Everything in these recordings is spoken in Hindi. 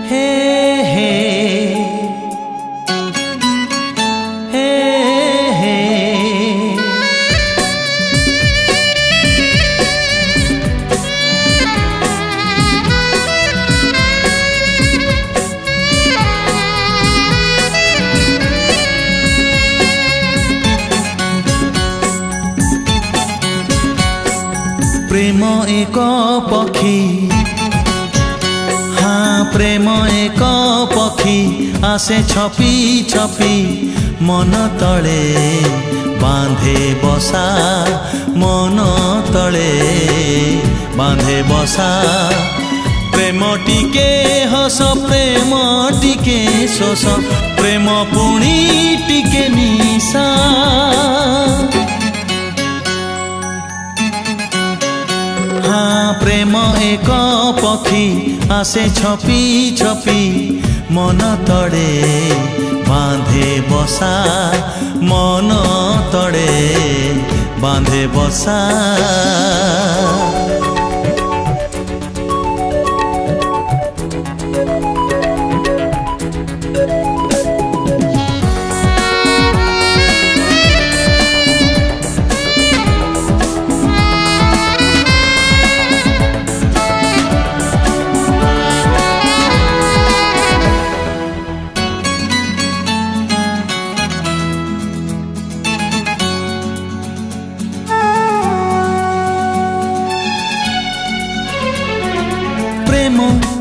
हे हे हे हे प्रेम एक पक्षी प्रेम एक पक्षी आसे छपी छपी मन तले बांधे बसा मन तले बांधे बसा प्रेम टिके हस प्रेम टिके शोष प्रेम पुणी टिके निशा प्रेम एक पक्षी आसे छपी छपी मन तले बांधे बसा मन तले बांधे बसा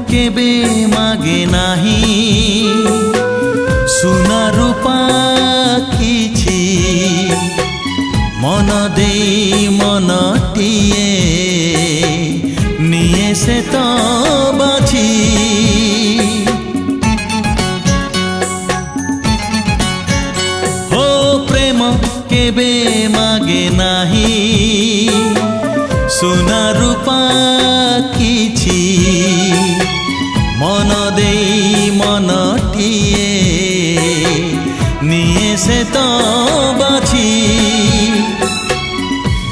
केबे मागे नाही सुना रूपा किछि मन देई मनटिए निये से तो बाछि हो प्रेम केबे मागे नाही सुना रूपा किछि मन देई मनटिए निये से तो बाछि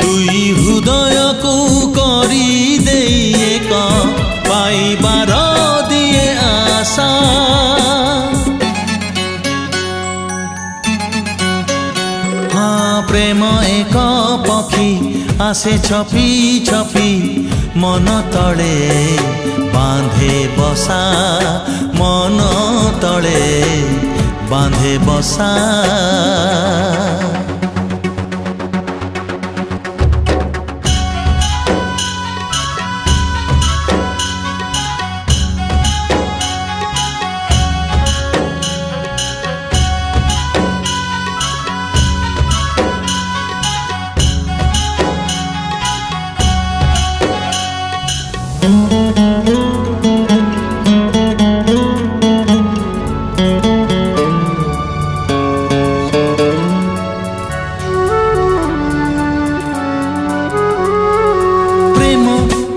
दुई हृदय को करी देई एक पाइबार दिए आशा प्रेम एक पक्षी आसे छपी छपी मन तले बांधे बसा मन तले बांधे बसा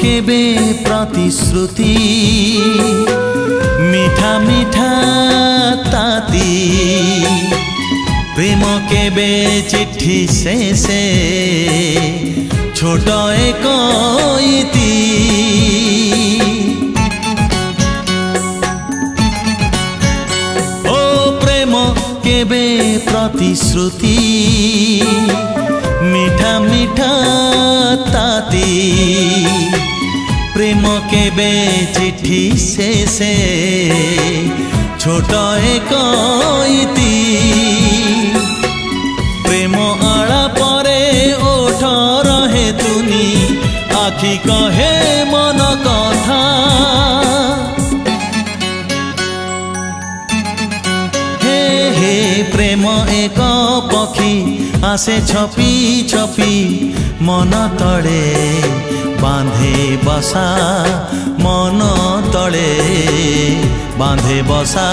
केबे प्रतिश्रुति मीठा मीठा ताती प्रेम केबे चिट्ठी से छोट एक इति ओ प्रेम केबे प्रतिश्रुति मीठा मीठा ताती प्रेम केबे चिट्ठी से छोट एक इति प्रेम आड़ा परे ओठ रहे तुनी आखि कहे मन कथा हे हे प्रेम एक पक्षी आसे छपी छपी मन तले बांधे बसा मन तले बांधे बसा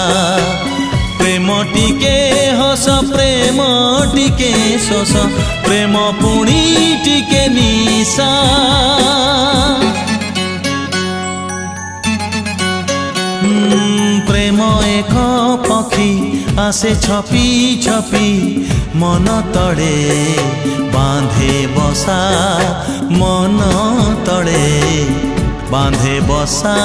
प्रेम टिके हस प्रेम टिके शोष प्रेम पुणी टिके निशा प्रेम एक पक्षी आसे छपी छपी मन तले बांधे बसा मन तले बांधे बसा।